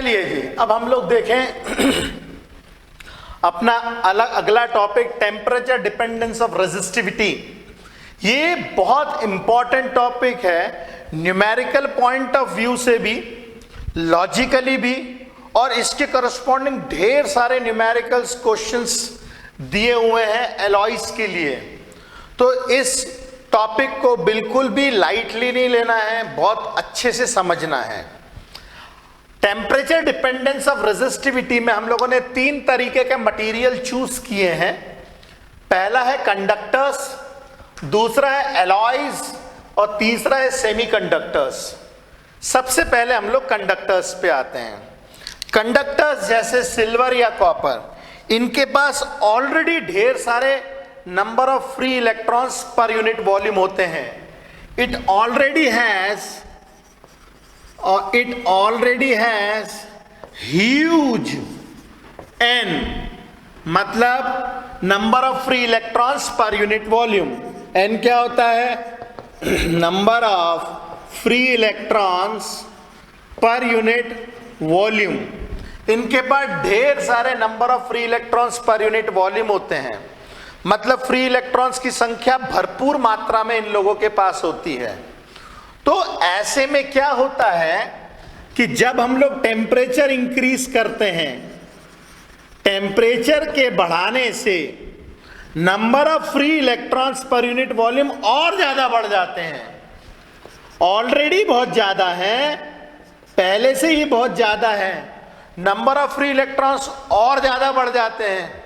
चलिए जी, अब हम लोग देखें अपना अगला topic, temperature dependence of resistivity. ये बहुत इंपॉर्टेंट टॉपिक है, न्यूमेरिकल पॉइंट ऑफ व्यू से भी, लॉजिकली भी, और इसके करस्पॉन्डिंग ढेर सारे न्यूमेरिकल्स क्वेश्चंस दिए हुए हैं एलॉयज के लिए। तो इस टॉपिक को बिल्कुल भी लाइटली नहीं लेना है, बहुत अच्छे से समझना है। टेम्परेचर डिपेंडेंस ऑफ रेजिस्टिविटी में हम लोगों ने 3 तरीके के मटेरियल चूज किए हैं। पहला है कंडक्टर्स, दूसरा है एलॉयज, और तीसरा है सेमीकंडक्टर्स। सबसे पहले हम लोग कंडक्टर्स पे आते हैं। कंडक्टर्स जैसे सिल्वर या कॉपर, इनके पास ऑलरेडी ढेर सारे नंबर ऑफ फ्री इलेक्ट्रॉन्स पर यूनिट वॉल्यूम होते हैं। It already has huge n, मतलब नंबर ऑफ फ्री इलेक्ट्रॉन्स पर यूनिट वॉल्यूम। n क्या होता है? नंबर ऑफ फ्री इलेक्ट्रॉन्स पर यूनिट वॉल्यूम। इनके पास ढेर सारे नंबर ऑफ फ्री इलेक्ट्रॉन्स पर यूनिट वॉल्यूम होते हैं, मतलब फ्री इलेक्ट्रॉन्स की संख्या भरपूर मात्रा में इन लोगों के पास होती है। तो ऐसे में क्या होता है कि जब हम लोग टेम्परेचर इंक्रीज करते हैं, टेम्परेचर के बढ़ाने से नंबर ऑफ फ्री इलेक्ट्रॉन्स पर यूनिट वॉल्यूम और ज्यादा बढ़ जाते हैं। ऑलरेडी बहुत ज्यादा है, पहले से ही बहुत ज्यादा है, नंबर ऑफ फ्री इलेक्ट्रॉन्स और ज्यादा बढ़ जाते हैं।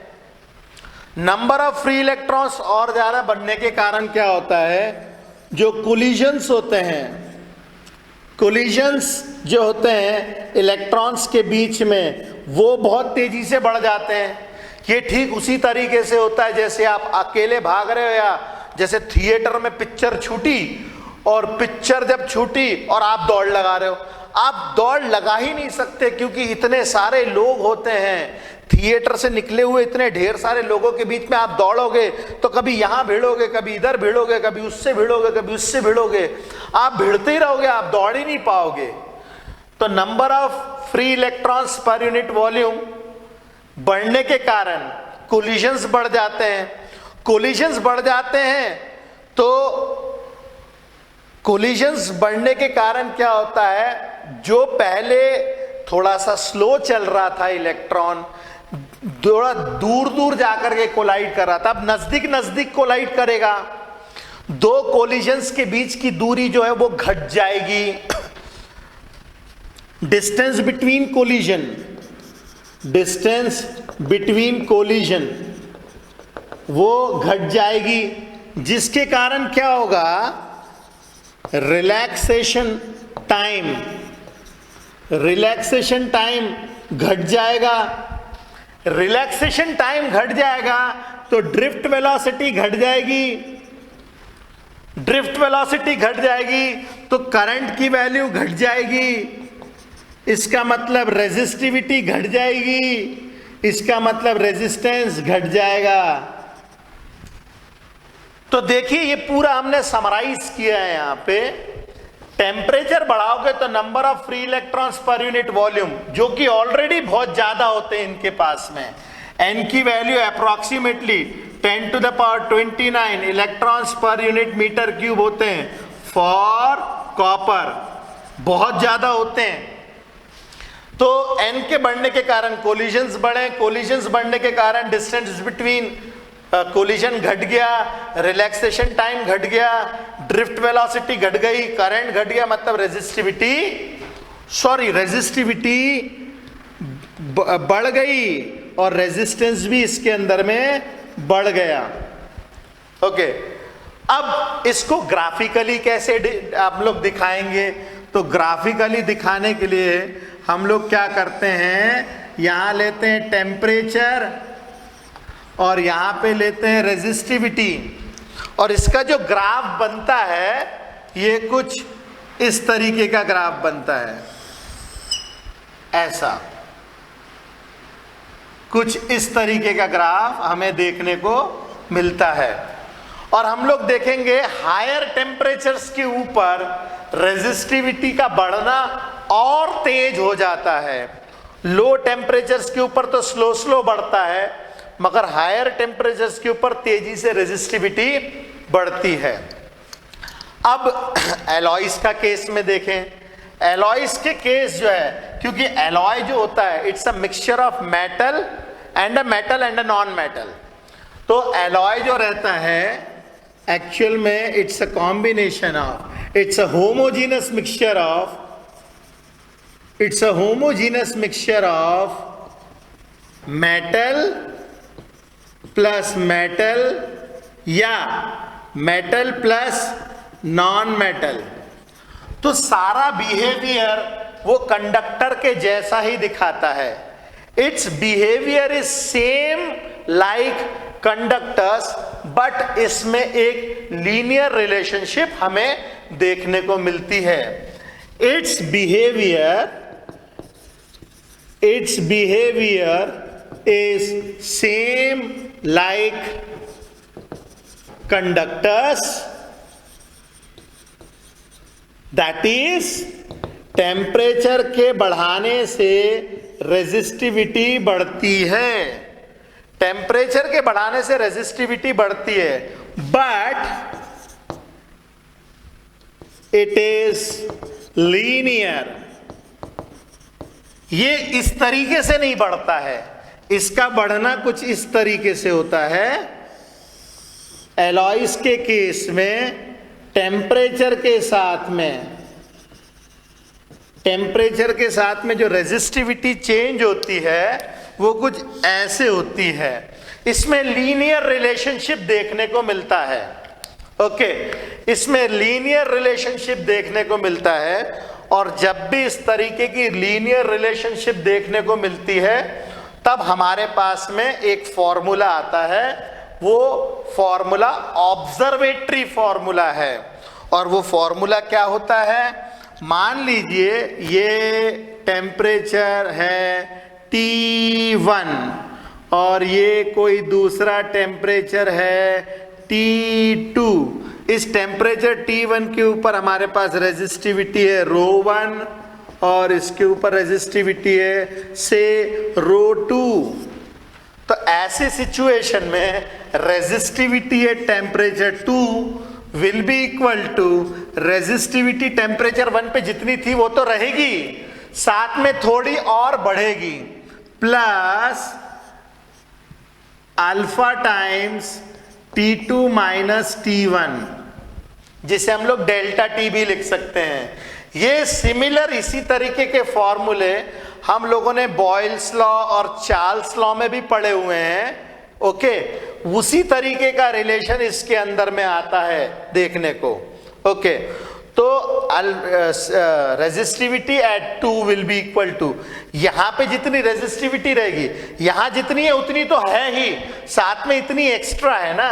नंबर ऑफ फ्री इलेक्ट्रॉन्स और ज्यादा बढ़ने के कारण क्या होता है, जो कोलिजन्स होते हैं, कोलिजन्स जो होते हैं इलेक्ट्रॉन्स के बीच में, वो बहुत तेजी से बढ़ जाते हैं। ये ठीक उसी तरीके से होता है जैसे आप अकेले भाग रहे हो, या जैसे थिएटर में पिक्चर छूटी, और पिक्चर जब छूटी और आप दौड़ लगा रहे हो। आप दौड़ लगा ही नहीं सकते क्योंकि इतने सारे लोग होते हैं, थिएटर से निकले हुए इतने ढेर सारे लोगों के बीच में आप दौड़ोगे तो कभी यहां भिड़ोगे, कभी इधर भिड़ोगे, कभी उससे भिड़ोगे, कभी उससे भिड़ोगे, आप भिड़ते ही रहोगे, आप दौड़ ही नहीं पाओगे। तो नंबर ऑफ फ्री इलेक्ट्रॉन्स पर यूनिट वॉल्यूम बढ़ने के कारण कोलिजन्स बढ़ जाते हैं। कोलिजन्स बढ़ जाते हैं तो कोलिजन्स बढ़ने के कारण क्या होता है, जो पहले थोड़ा सा स्लो चल रहा था इलेक्ट्रॉन, थोड़ा दूर दूर जाकर के कोलाइड कर रहा था, अब नजदीक नजदीक कोलाइड करेगा। दो कोलिजन्स के बीच की दूरी जो है वो घट जाएगी। डिस्टेंस बिटवीन कोलिजन वो घट जाएगी, जिसके कारण क्या होगा, रिलैक्सेशन टाइम घट जाएगा। रिलैक्सेशन टाइम घट जाएगा तो ड्रिफ्ट वेलोसिटी घट जाएगी। ड्रिफ्ट वेलोसिटी घट जाएगी तो करंट की वैल्यू घट जाएगी। इसका मतलब रेजिस्टिविटी घट जाएगी, इसका मतलब रेजिस्टेंस घट जाएगा। तो देखिए ये पूरा हमने समराइज किया है यहां पे। टेम्परेचर बढ़ाओगे तो नंबर ऑफ फ्री इलेक्ट्रॉन्स पर यूनिट वॉल्यूम, जो कि ऑलरेडी बहुत ज्यादा होते हैं इनके पास में, n की value approximately 10 to the power 29 electrons पर यूनिट मीटर क्यूब होते हैं फॉर कॉपर, बहुत ज्यादा होते हैं। तो n के बढ़ने के कारण कोलिजन्स बढ़े, कोलिजन्स बढ़ने के कारण डिस्टेंस बिटवीन कोलिजन घट गया, रिलैक्सेशन टाइम घट गया, ड्रिफ्ट वेलोसिटी घट गई, करंट घट गया, मतलब रेजिस्टिविटी बढ़ गई और रेजिस्टेंस भी इसके अंदर में बढ़ गया। ओके, अब इसको ग्राफिकली कैसे आप लोग दिखाएंगे? तो ग्राफिकली दिखाने के लिए हम लोग क्या करते हैं, यहां लेते हैं टेम्परेचर और यहां पे लेते हैं रेजिस्टिविटी, और इसका जो ग्राफ बनता है ये कुछ इस तरीके का ग्राफ बनता है, ऐसा कुछ इस तरीके का ग्राफ हमें देखने को मिलता है। और हम लोग देखेंगे हायर टेम्परेचर्स के ऊपर रेजिस्टिविटी का बढ़ना और तेज हो जाता है, लो टेम्परेचर्स के ऊपर तो स्लो स्लो बढ़ता है, मगर हायर टेम्परेचर्स के ऊपर तेजी से रेजिस्टिविटी बढ़ती है। अब एलॉयज का केस में देखें, एलॉयज के केस जो है, क्योंकि एलॉय जो होता है it's a mixture of metal and a non metal, तो एलॉय जो रहता है एक्चुअल में it's a combination of, it's a homogeneous mixture of metal plus metal या मेटल प्लस नॉन मेटल। तो सारा बिहेवियर वो कंडक्टर के जैसा ही दिखाता है। It's behaviour is same like conductors, but इसमें एक लीनियर रिलेशनशिप हमें देखने को मिलती है। It's behaviour is same like conductors, that is temperature के बढ़ाने से रेजिस्टिविटी बढ़ती है, टेम्परेचर के बढ़ाने से रेजिस्टिविटी बढ़ती है, बट इट इज लीनियर। ये इस तरीके से नहीं बढ़ता है, इसका बढ़ना कुछ इस तरीके से होता है। एलॉयज के केस में टेम्परेचर के साथ में जो रेजिस्टिविटी चेंज होती है वो कुछ ऐसे होती है। इसमें लीनियर रिलेशनशिप देखने को मिलता है। ओके, इसमें लीनियर रिलेशनशिप देखने को मिलता है, और जब भी इस तरीके की लीनियर रिलेशनशिप देखने को मिलती है तब हमारे पास में एक फॉर्मूला आता है। वो फॉर्मूला ऑब्जर्वेटरी फॉर्मूला है, और वो फॉर्मूला क्या होता है? मान लीजिए ये टेम्परेचर है T1 और ये कोई दूसरा टेम्परेचर है T2। इस टेम्परेचर T1 के ऊपर हमारे पास रेजिस्टिविटी है ρ1 और इसके ऊपर रेजिस्टिविटी है से ρ2। तो ऐसे सिचुएशन में resistivity at temperature 2 will be equal to resistivity temperature 1 पे जितनी थी वो तो रहेगी, साथ में थोड़ी और बढ़ेगी, plus alpha times T2 minus T1, जिसे हम लोग डेल्टा T भी लिख सकते हैं। ये सिमिलर इसी तरीके के फॉर्मूले हम लोगों ने बॉयल्स लॉ और चार्ल्स लॉ में भी पढ़े हुए हैं। ओके, उसी तरीके का रिलेशन इसके अंदर में आता है देखने को। ओके, तो resistivity at 2 will be equal to, यहां पे जितनी रेजिस्टिविटी रहेगी यहां जितनी है उतनी तो है ही, साथ में इतनी एक्स्ट्रा है ना,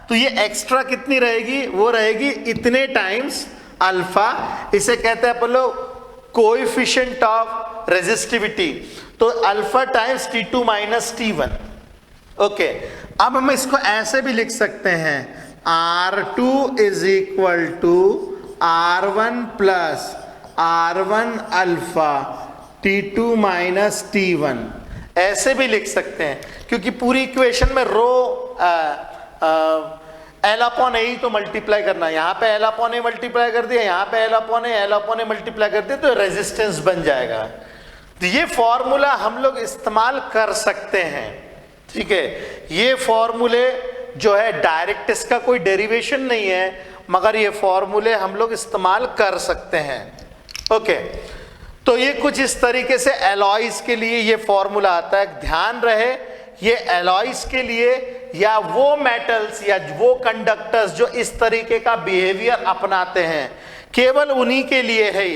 तो ये एक्स्ट्रा कितनी रहेगी? वो रहेगी इतने टाइम्स अल्फा। इसे कहते हैं अपन लोग कोएफिशिएंट ऑफ रेजिस्टिविटी, तो alpha times T2 minus T1। Okay, अब हम इसको ऐसे भी लिख सकते हैं, R2 is equal to R1 plus R1 अल्फा T2 माइनस T1, ऐसे भी लिख सकते हैं, क्योंकि पूरी इक्वेशन में रो एल अपॉन ए तो मल्टीप्लाई करना है, यहाँ पे एल अपॉन ए मल्टीप्लाई कर दिया, यहाँ पे एल अपॉन ए मल्टीप्लाई कर दिया, तो रेजिस्टेंस बन जाएगा। तो ये फॉर्मूला हम लोग इस्तेमाल कर सकते हैं, ठीक है। ये फॉर्मूले जो है डायरेक्ट इसका कोई डेरिवेशन नहीं है, मगर ये फॉर्मूले हम लोग इस्तेमाल कर सकते हैं। ओके, तो ये कुछ इस तरीके से एलॉयज के लिए ये फॉर्मूला आता है। ध्यान रहे, ये एलॉयज के लिए या वो मेटल्स या वो कंडक्टर्स जो इस तरीके का बिहेवियर अपनाते हैं, केवल उन्हीं के लिए है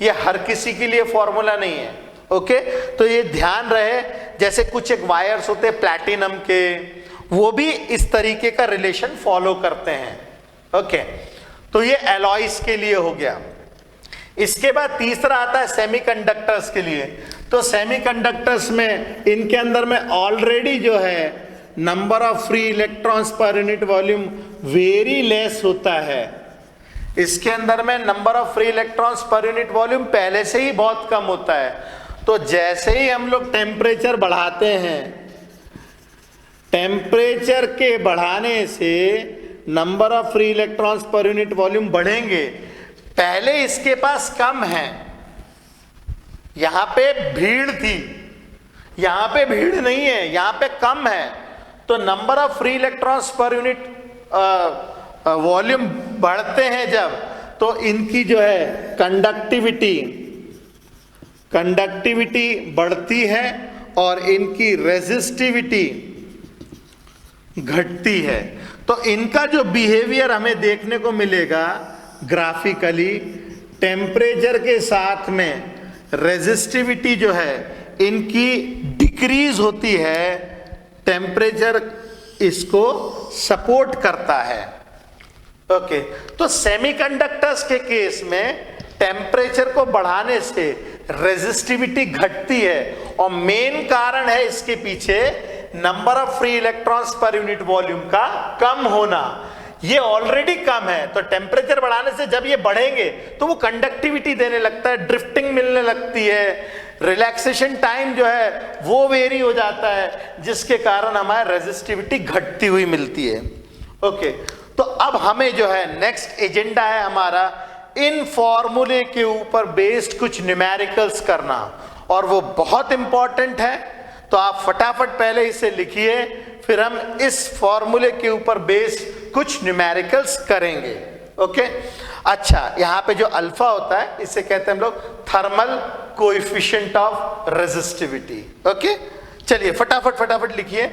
ये हर किसी के लिए फॉर्मूला नहीं है। ओके, तो ये ध्यान रहे, जैसे कुछ एक वायर्स होते हैं प्लैटिनम के, वो भी इस तरीके का रिलेशन फॉलो करते हैं। ओके, तो ये एलॉयज के लिए हो गया। इसके बाद तीसरा आता है सेमीकंडक्टर्स के लिए। तो सेमीकंडक्टर्स में इनके अंदर में ऑलरेडी जो है नंबर ऑफ फ्री इलेक्ट्रॉन्स पर यूनिट वॉल्यूम वेरी लेस होता है। इसके अंदर में नंबर ऑफ फ्री इलेक्ट्रॉन्स पर यूनिट वॉल्यूम पहले से ही बहुत कम होता है। तो जैसे ही हम लोग टेम्परेचर बढ़ाते हैं, टेम्परेचर के बढ़ाने से नंबर ऑफ फ्री इलेक्ट्रॉन्स पर यूनिट वॉल्यूम बढ़ेंगे। पहले इसके पास कम है, यहां पे भीड़ थी, यहां पे भीड़ नहीं है, यहां पे कम है, तो नंबर ऑफ फ्री इलेक्ट्रॉन्स पर यूनिट वॉल्यूम बढ़ते हैं जब, तो इनकी जो है कंडक्टिविटी बढ़ती है और इनकी रेजिस्टिविटी घटती है। तो इनका जो बिहेवियर हमें देखने को मिलेगा ग्राफिकली, टेम्परेचर के साथ में रेजिस्टिविटी जो है इनकी डिक्रीज होती है, टेम्परेचर इसको सपोर्ट करता है। ओके, तो सेमीकंडक्टर्स के केस में टेम्परेचर को बढ़ाने से रेजिस्टिविटी घटती है और मेन कारण है इसके पीछे नंबर ऑफ फ्री इलेक्ट्रॉन्स पर यूनिट वॉल्यूम का कम होना। ये ऑलरेडी कम है, तो टेम्परेचर बढ़ाने से जब ये बढ़ेंगे तो वो कंडक्टिविटी देने लगता है, ड्रिफ्टिंग मिलने लगती है, रिलैक्सेशन टाइम जो है वो वेरी हो जाता है, जिसके कारण हमारी रेजिस्टिविटी घटती हुई मिलती है। ओके, तो अब हमें जो है नेक्स्ट एजेंडा है हमारा इन फॉर्मूले के ऊपर बेस्ड कुछ न्यूमेरिकल्स करना, और वो बहुत इंपॉर्टेंट है। तो आप फटाफट पहले इसे लिखिए, फिर हम इस फॉर्मूले के ऊपर बेस्ड कुछ न्यूमेरिकल्स करेंगे। ओके, अच्छा, यहां पे जो अल्फा होता है इसे कहते हैं हम लोग thermal coefficient of resistivity. Okay, चलिए फटाफट लिखिए।